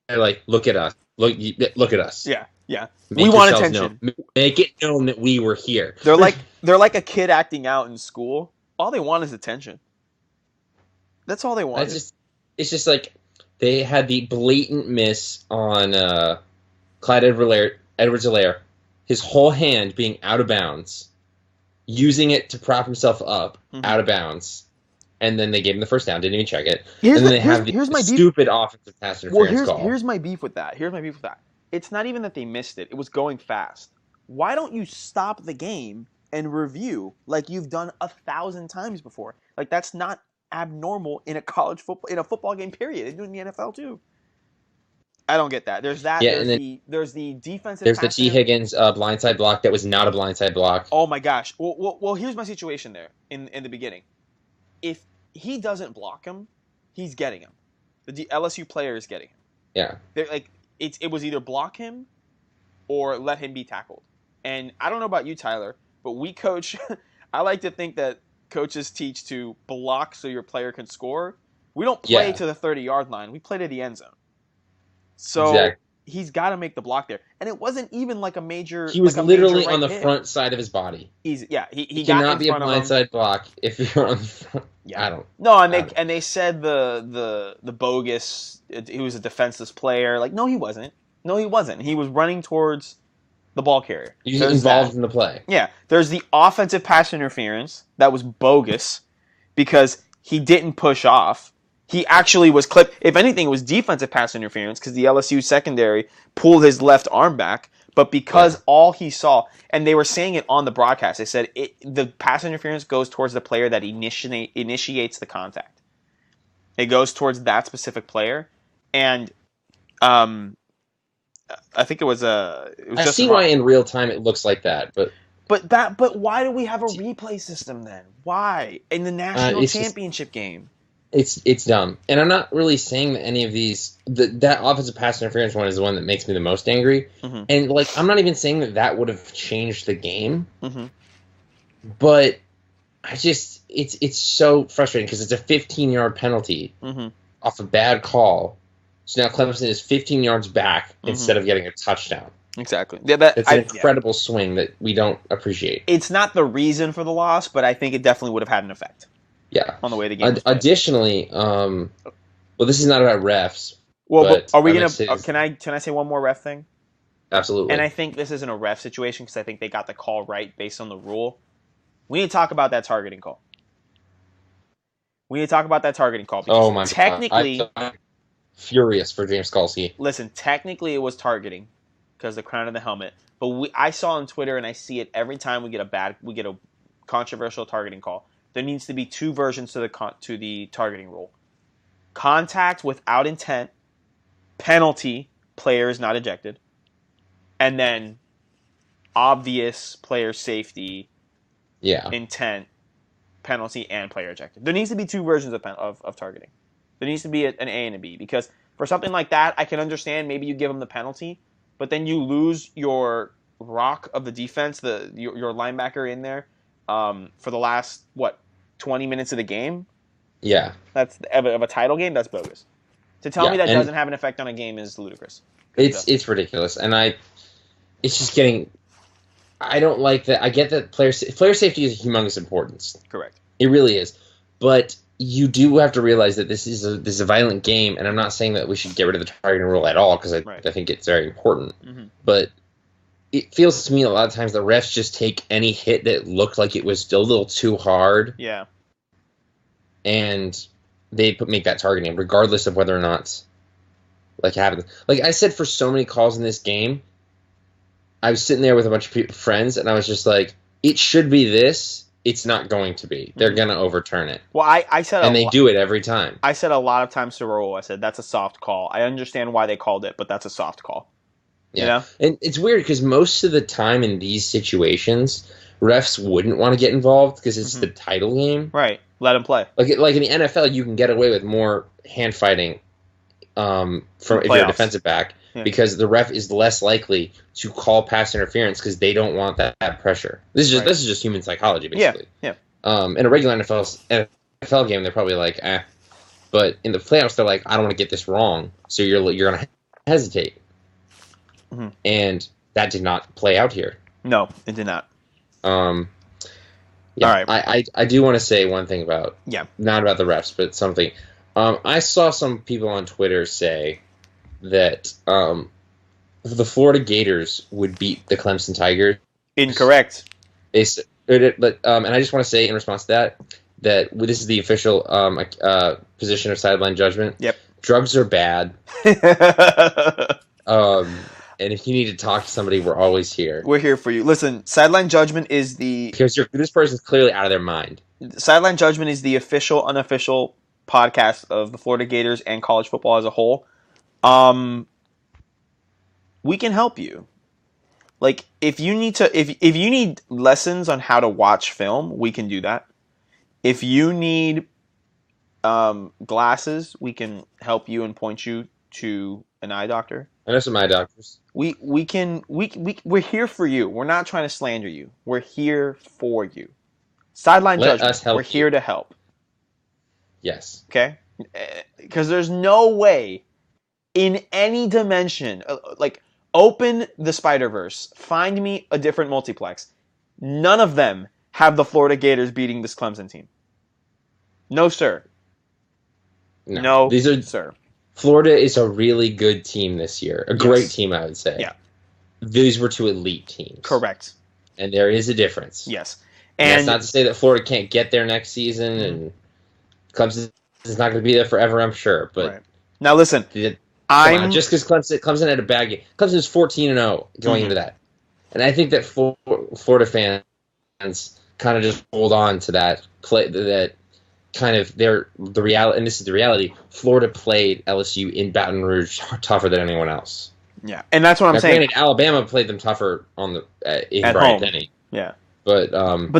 like, look at us. Look at us. Yeah. We want attention. Make it known that we were here. They're like a kid acting out in school. All they want is attention. That's all they want. It's just like they had the blatant miss on Clyde Edwards-Helaire, his whole hand being out of bounds, using it to prop himself up out of bounds. And then they gave him the first down, didn't even check it. Here's my stupid offensive pass interference call. Here's my beef with that. It's not even that they missed it. It was going fast. Why don't you stop the game and review like you've done 1,000 times before? Like, that's not abnormal in a college football, in a football game, period. They do it in the NFL, too. I don't get that. There's that. Yeah, there's the defensive. There's the T. Higgins blindside block that was not a blindside block. Oh, my gosh. Well, here's my situation there in the beginning. If he doesn't block him, he's getting him. The LSU player is getting him. Yeah. They're like it was either block him or let him be tackled. And I don't know about you, Tyler, but we coach. I like to think that coaches teach to block so your player can score. We don't play to the 30-yard line. We play to the end zone. So he's got to make the block there. And it wasn't even like a major. He was literally on the front side of his body. Easy, yeah. He cannot be a blindside block if you're on the front. Yeah, I don't. No, and they said the bogus. He was a defenseless player. Like, no, he wasn't. He was running towards the ball carrier. He's involved in the play. Yeah, there's the offensive pass interference that was bogus. because he didn't push off. He actually was clipped. If anything, it was defensive pass interference because the LSU secondary pulled his left arm back. But because all he saw, and they were saying it on the broadcast, they said the pass interference goes towards the player that initiates the contact. It goes towards that specific player, and I think it was I see why in real time it looks like that, but why do we have a replay system then? Why in the national championship game? It's dumb, and I'm not really saying that any of these that offensive pass interference one is the one that makes me the most angry, and like I'm not even saying that would have changed the game, but I just it's so frustrating because it's a 15-yard penalty off a bad call, so now Clemson is 15 yards back instead of getting a touchdown. Exactly. It's an incredible swing that we don't appreciate. It's not the reason for the loss, but I think it definitely would have had an effect. Yeah. On the way the game. Additionally, well, this is not about refs. Well, but are we gonna? Can I say one more ref thing? Absolutely. And I think this isn't a ref situation because I think they got the call right based on the rule. We need to talk about that targeting call. Oh my technically, God. I'm furious for James Skalski. Listen, technically it was targeting because the crown of the helmet. But I saw on Twitter and I see it every time we get a controversial targeting call. There needs to be two versions to the targeting rule. Contact without intent, penalty, player is not ejected, and then obvious player safety, intent, penalty, and player ejected. There needs to be two versions of targeting. There needs to be an A and a B because for something like that, I can understand maybe you give them the penalty, but then you lose your rock of the defense, your linebacker in there for the last 20 minutes of the game. Yeah, that's of a title game. That's bogus. To tell me that doesn't have an effect on a game is ludicrous. It's ridiculous, and it's just getting. I don't like that. I get that player safety is of humongous importance. Correct. It really is, but you do have to realize that this is a violent game, and I'm not saying that we should get rid of the targeting rule at all because I think it's very important. But it feels to me a lot of times the refs just take any hit that looked like it was still a little too hard. Yeah. And they make that targeting, regardless of whether or not happens. Like I said, for so many calls in this game, I was sitting there with a bunch of friends, and I was just like, "It should be this. It's not going to be. They're going to overturn it." Well, I said, and they do it every time. I said a lot of times to Raul, I said that's a soft call. I understand why they called it, but that's a soft call. Yeah, you know? And it's weird because most of the time in these situations, refs wouldn't want to get involved because it's the title game. Right. Let them play. Like in the NFL, you can get away with more hand fighting if you're a defensive back because the ref is less likely to call pass interference because they don't want that pressure. This is just human psychology, basically. Yeah. In a regular NFL game, they're probably like, eh. But in the playoffs, they're like, I don't want to get this wrong, so you're going to hesitate. And that did not play out here. No, it did not. Yeah, all right. I do want to say one thing about not about the refs, but something. I saw some people on Twitter say that the Florida Gators would beat the Clemson Tigers. Incorrect. But and I just want to say in response to that this is the official position of sideline judgment. Yep. Drugs are bad. And if you need to talk to somebody, we're always here. We're here for you. Listen, sideline judgment is because this person's clearly out of their mind. Sideline judgment is the official, unofficial podcast of the Florida Gators and college football as a whole. We can help you. Like if you need lessons on how to watch film, we can do that. If you need glasses, we can help you and point you to an eye doctor. I know some eye doctors. We're here for you. We're not trying to slander you. We're here for you. Sideline judgment. We're here to help. Yes. Okay? Because there's no way in any dimension, open the Spider-Verse, find me a different multiplex. None of them have the Florida Gators beating this Clemson team. No, sir. No, sir. Florida is a really good team this year. A great team, I would say. Yeah. These were two elite teams. Correct. And there is a difference. Yes. And that's not to say that Florida can't get there next season. And Clemson is not going to be there forever, I'm sure. But right. Now listen, just because Clemson had a bad game. Clemson's 14-0 going into that, and I think that Florida fans kind of just hold on to that play that. Kind of the reality, and this is the reality. Florida played LSU in Baton Rouge tougher than anyone else. Yeah, and that's what I'm saying. Granted, Alabama played them tougher on the in at Bryant home. Denny. Yeah, but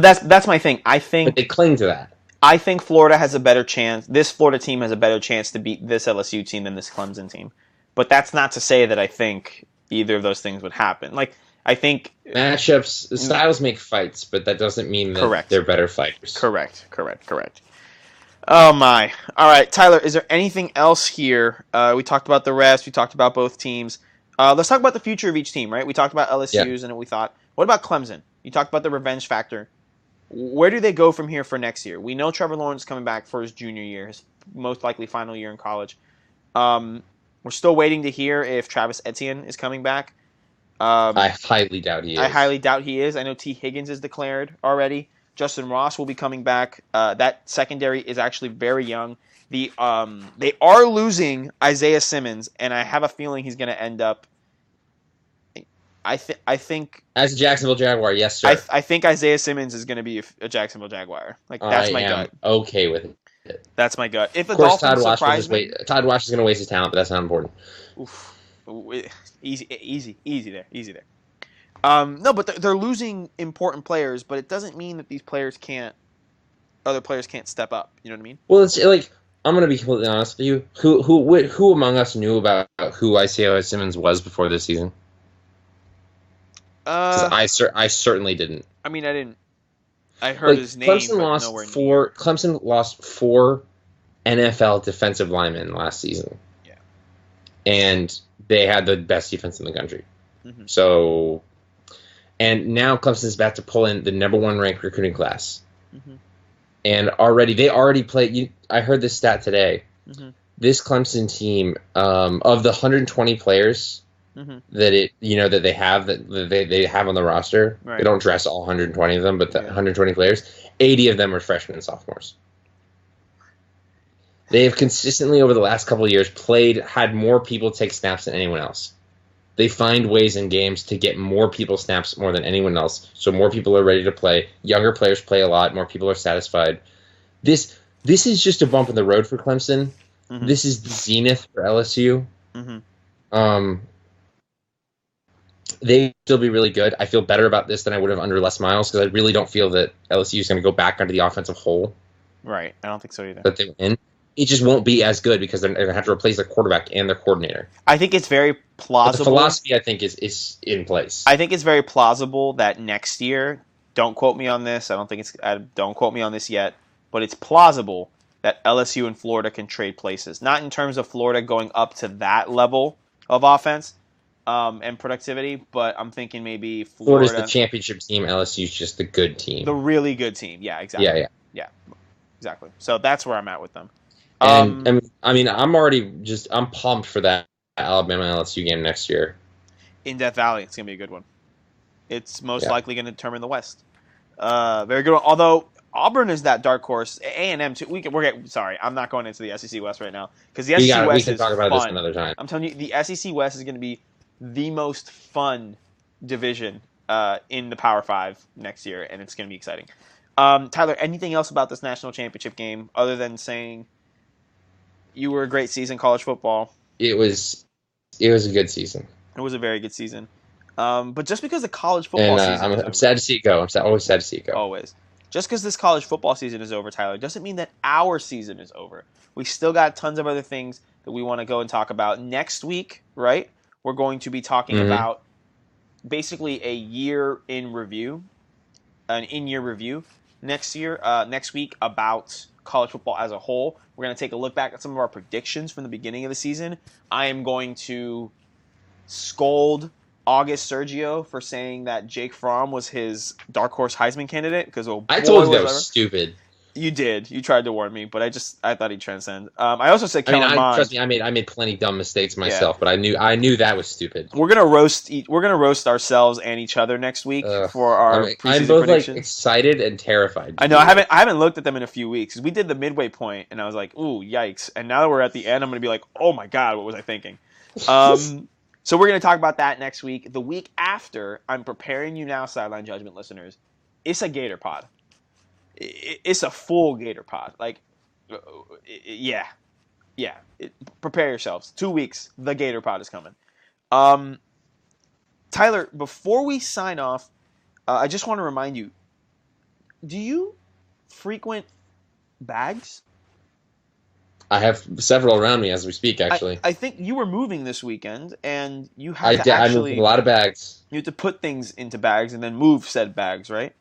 that's my thing. I think but they cling to that. I think Florida has a better chance. This Florida team has a better chance to beat this LSU team than this Clemson team. But that's not to say that I think either of those things would happen. Like I think matchups, styles make fights, but that doesn't mean that they're better fighters. Correct. Oh my! All right, Tyler. Is there anything else here? We talked about the rest. We talked about both teams. Let's talk about the future of each team. Right? We talked about LSU's and what we thought. What about Clemson? You talked about the revenge factor. Where do they go from here for next year? We know Trevor Lawrence is coming back for his junior year, his most likely final year in college. We're still waiting to hear if Travis Etienne is coming back. I highly doubt he is. I know T. Higgins is declared already. Justin Ross will be coming back. That secondary is actually very young. They are losing Isaiah Simmons, and I have a feeling he's going to end up. I think as a Jacksonville Jaguar, yes, sir. I think Isaiah Simmons is going to be a Jacksonville Jaguar. Like that's my gut. Okay with it. That's my gut. If of course, Todd Wash is going to waste his talent, but that's not important. Oof. Easy there. No, but they're losing important players, but it doesn't mean that other players can't step up. You know what I mean? Well, it's like I'm going to be completely honest with you. Who among us knew about who Isaiah Simmons was before this season? I certainly didn't. I mean, I didn't. I heard his name. Clemson lost four NFL defensive linemen last season. Yeah, and they had the best defense in the country. Mm-hmm. So, and now Clemson's about to pull in the number 1 ranked recruiting class. Mm-hmm. And they already played. I heard this stat today. Mm-hmm. This Clemson team, of the 120 players that they have on the roster, right. They don't dress all 120 of them, but the 120 players, 80 of them are freshmen and sophomores. They have consistently over the last couple of years had more people take snaps than anyone else. They find ways in games to get more people snaps more than anyone else, so more people are ready to play. Younger players play a lot. More people are satisfied. This is just a bump in the road for Clemson. Mm-hmm. This is the zenith for LSU. Mm-hmm. They still be really good. I feel better about this than I would have under Les Miles because I really don't feel that LSU is going to go back onto the offensive hole. Right. I don't think so either. That they were in. It just won't be as good because they're going to have to replace their quarterback and their coordinator. I think it's very plausible. But the philosophy, I think, is in place. I think it's very plausible that next year, don't quote me on this, don't quote me on this yet, but it's plausible that LSU and Florida can trade places. Not in terms of Florida going up to that level of offense and productivity, but I'm thinking maybe Florida's the championship team, LSU's just the good team. The really good team, yeah, exactly. Yeah, exactly. So that's where I'm at with them. And I mean, I'm pumped for that Alabama LSU game next year. In Death Valley, it's gonna be a good one. It's most likely going to determine the West. Very good one. Although Auburn is that dark horse. A&M too. Sorry, I'm not going into the SEC West right now because the SEC West is fun. We can talk about this another time. I'm telling you, the SEC West is going to be the most fun division in the Power 5 next year, and it's going to be exciting. Tyler, anything else about this national championship game other than saying you were a great season, college football? It was a good season. It was a very good season. But just because the college football season I'm sad to see it go. Always sad to see it go. Always. Just because this college football season is over, Tyler, doesn't mean that our season is over. We still got tons of other things that we want to go and talk about. Next week, right, we're going to be talking about basically a year in review, an in-year review next week about college football as a whole. We're going to take a look back at some of our predictions from the beginning of the season. I am going to scold August Sergio for saying that Jake Fromm was his dark horse Heisman candidate because I told you that was stupid. You did. You tried to warn me, but I thought he'd transcend. I also said Kellen Mond. Trust me, I made plenty dumb mistakes myself, but I knew that was stupid. We're gonna roast ourselves and each other next week for our preseason I'm both predictions. excited and terrified. I know. I haven't looked at them in a few weeks. We did the midway point, and I was like, "Ooh, yikes!" And now that we're at the end, I'm gonna be like, "Oh my god, what was I thinking?" So we're gonna talk about that next week. The week after, I'm preparing you now, Sideline Judgment listeners. It's a Gator pod. It's a full Gator pod. Like, yeah. Prepare yourselves. 2 weeks, the Gator pod is coming. Tyler, before we sign off, I just want to remind you, do you frequent bags? I have several around me as we speak, actually. I think you were moving this weekend, and you had I moved a lot of bags. You had to put things into bags and then move said bags, right?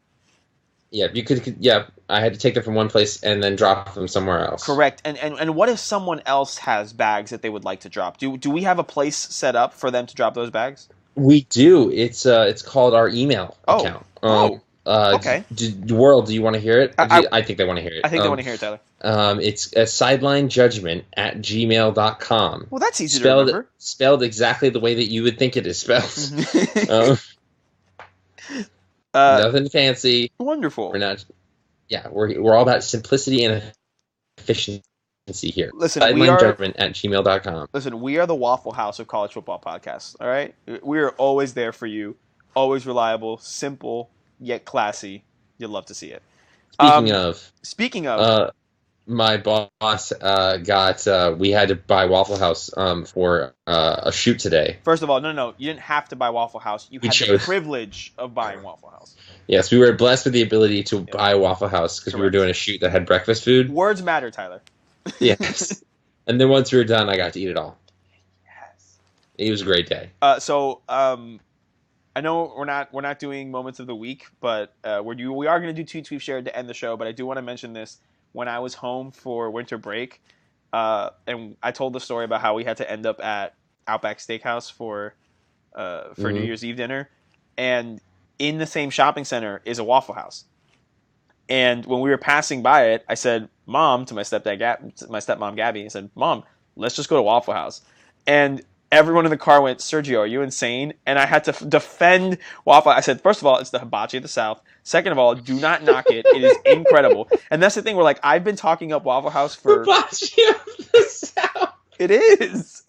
Yeah, I had to take them from one place and then drop them somewhere else. Correct. And what if someone else has bags that they would like to drop? Do we have a place set up for them to drop those bags? We do. It's called our email account. Okay. World, do you want to hear it? I think they want to hear it. I think they want to hear it, Tyler. It's sidelinejudgment@gmail.com. Well, that's easy to remember. Spelled exactly the way that you would think it is spelled. Nothing fancy. Wonderful. We're all about simplicity and efficiency here. Listen, sidelinejudgment@gmail.com. Listen, we are the Waffle House of college football podcasts. All right, we are always there for you, always reliable, simple yet classy. You'll love to see it. Speaking of, my boss we had to buy Waffle House for a shoot today. First of all, no, you didn't have to buy Waffle House. You had the privilege of buying Waffle House. Yes, we were blessed with the ability to buy Waffle House because we were doing a shoot that had breakfast food. Words matter, Tyler. Yes. And then once we were done, I got to eat it all. Yes. It was a great day. I know we're not doing moments of the week, but we are going to do tweets we've shared to end the show. But I do want to mention this. When I was home for winter break, and I told the story about how we had to end up at Outback Steakhouse for New Year's Eve dinner, and in the same shopping center is a Waffle House. And when we were passing by it, I said, "Mom," to my stepmom Gabby. I said, "Mom, let's just go to Waffle House." And everyone in the car went, "Sergio, are you insane?" And I had to defend Waffle. I said, first of all, it's the hibachi of the South. Second of all, do not knock it. It is incredible. And that's the thing. We're like, I've been talking up Waffle House for... Hibachi of the South. It is.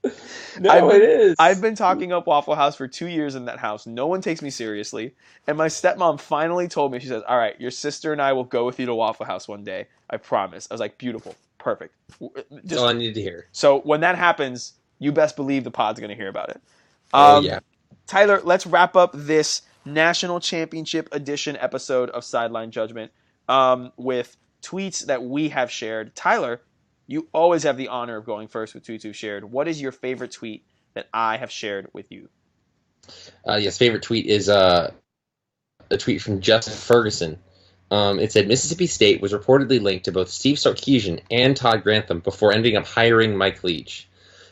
It is. I've been talking up Waffle House for 2 years in that house. No one takes me seriously. And my stepmom finally told me, she says, "All right, your sister and I will go with you to Waffle House one day. I promise." I was like, beautiful. Perfect. That's all I needed to hear. So when that happens... you best believe the pod's going to hear about it. Yeah. Tyler, let's wrap up this National Championship Edition episode of Sideline Judgment with tweets that we have shared. Tyler, you always have the honor of going first with tweets you've shared. What is your favorite tweet that I have shared with you? Yes, favorite tweet is a tweet from Justin Ferguson. It said, Mississippi State was reportedly linked to both Steve Sarkisian and Todd Grantham before ending up hiring Mike Leach.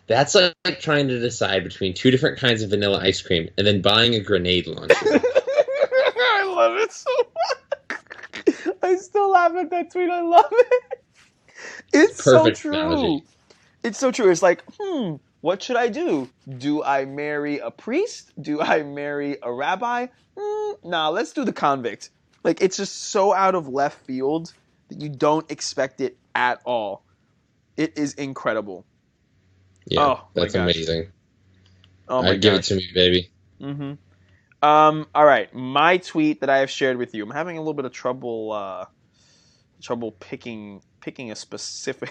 That's like trying to decide between two different kinds of vanilla ice cream and then buying a grenade launcher. I love it so much. I still laugh at that tweet. I love it. It's Perfect so true. Analogy. It's so true. It's like, what should I do? Do I marry a priest? Do I marry a rabbi? Nah, let's do the convict. Like, it's just so out of left field that you don't expect it at all. It is incredible. Yeah, that's amazing. Oh my gosh. Give it to me, baby. Mm-hmm. All right, my tweet that I have shared with you. I'm having a little bit of trouble picking a specific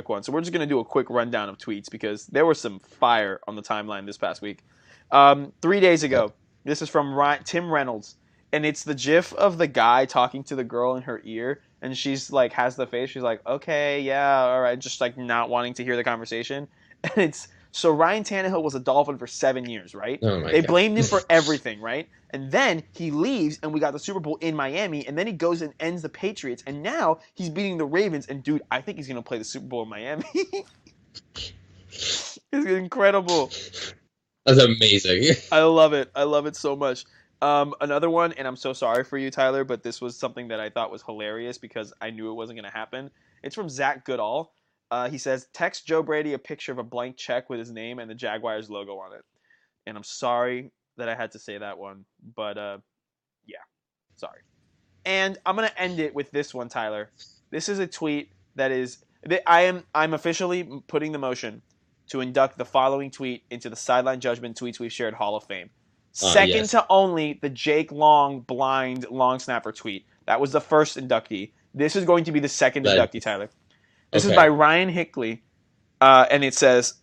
one. So we're just gonna do a quick rundown of tweets because there was some fire on the timeline this past week. 3 days ago, this is from Tim Reynolds, and it's the GIF of the guy talking to the girl in her ear. And she's like, has the face. She's like, okay, yeah, all right. Just like not wanting to hear the conversation. And it's, so Ryan Tannehill was a Dolphin for 7 years, right? They blamed him for everything, right? And then he leaves and we got the Super Bowl in Miami. And then he goes and ends the Patriots. And now he's beating the Ravens. And dude, I think he's going to play the Super Bowl in Miami. It's incredible. That's amazing. I love it. I love it so much. Another one, and I'm so sorry for you, Tyler, but this was something that I thought was hilarious because I knew it wasn't going to happen. It's from Zach Goodall. He says, text Joe Brady a picture of a blank check with his name and the Jaguars logo on it. And I'm sorry that I had to say that one, but yeah, sorry. And I'm going to end it with this one, Tyler. This is a tweet that is I'm officially putting the motion to induct the following tweet into the Sideline Judgment Tweets We've Shared Hall of Fame. Second to only the Jake Long blind long snapper tweet. That was the first inductee. This is going to be the second inductee, Tyler. This is by Ryan Hickley, and it says,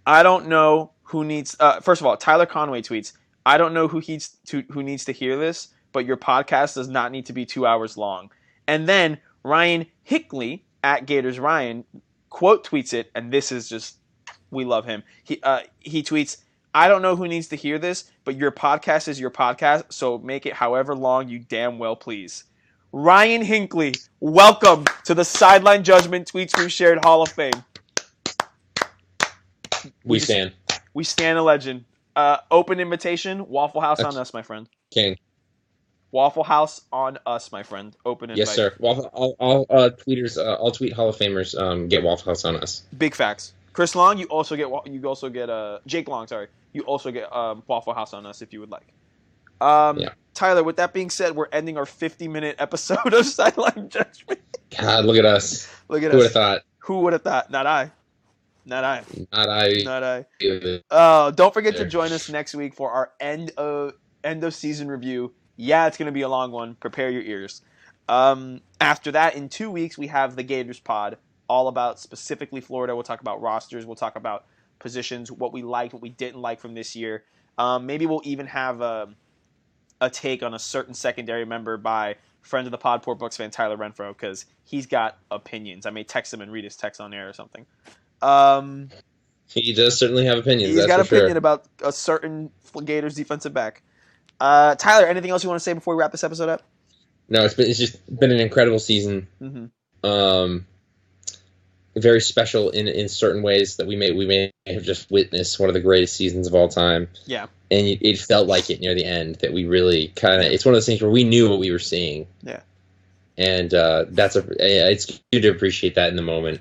I don't know who needs... first of all, Tyler Conway tweets, I don't know who needs to hear this, but your podcast does not need to be 2 hours long. And then Ryan Hickley, at Gators Ryan, quote tweets it, and this is just... We love him. He tweets, I don't know who needs to hear this, but your podcast is your podcast, so make it however long you damn well please. Ryan Hinckley, welcome to the Sideline Judgment Tweets We've Shared Hall of Fame. We stand a legend. Open invitation, Waffle House on us, my friend. King. Waffle House on us, my friend. Open invite. Yes, sir. All tweeters, all tweet Hall of Famers get Waffle House on us. Big facts. Chris Long, you also get Jake Long, sorry. You also get Waffle House on us if you would like. Yeah. Tyler, with that being said, we're ending our 50-minute episode of Sideline Judgment. God, look at us. Who would have thought? Who would have thought? Not I. Don't forget to join us next week for our end of season review. Yeah, it's going to be a long one. Prepare your ears. After that, in 2 weeks, we have the Gators pod, all about specifically Florida. We'll talk about rosters. We'll talk about positions, what we liked, what we didn't like from this year. Maybe we'll even have a take on a certain secondary member by friend of the pod, Poor Bucks fan Tyler Renfro, because he's got opinions. I may text him and read his text on air or something. He does certainly have opinions. He's got an opinion about a certain Gators defensive back. Tyler, anything else you want to say before we wrap this episode up? No, it's just been an incredible season. Mm-hmm. Very special in certain ways that we may have just witnessed one of the greatest seasons of all time. Yeah. And it felt like it near the end that we really kind of... It's one of those things where we knew what we were seeing. Yeah. And it's good to appreciate that in the moment.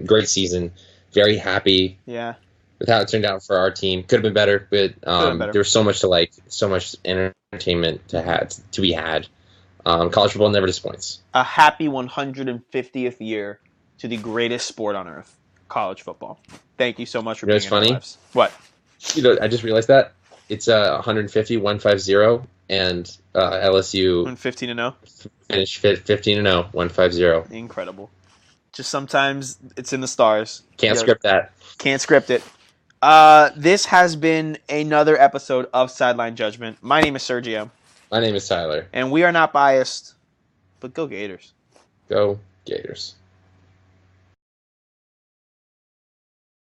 Great season. Very happy. Yeah. With how it turned out for our team. Could have been better, but there was so much to like, so much entertainment to be had. College football never disappoints. A happy 150th year to the greatest sport on earth, college football. Thank you so much for being in our lives. What? I just realized that. It's 150, and LSU went 15-0. Finished 15-0, 150. Incredible. Just sometimes it's in the stars. Can't script that. Can't script it. This has been another episode of Sideline Judgment. My name is Sergio. My name is Tyler. And we are not biased, but go Gators. Go Gators.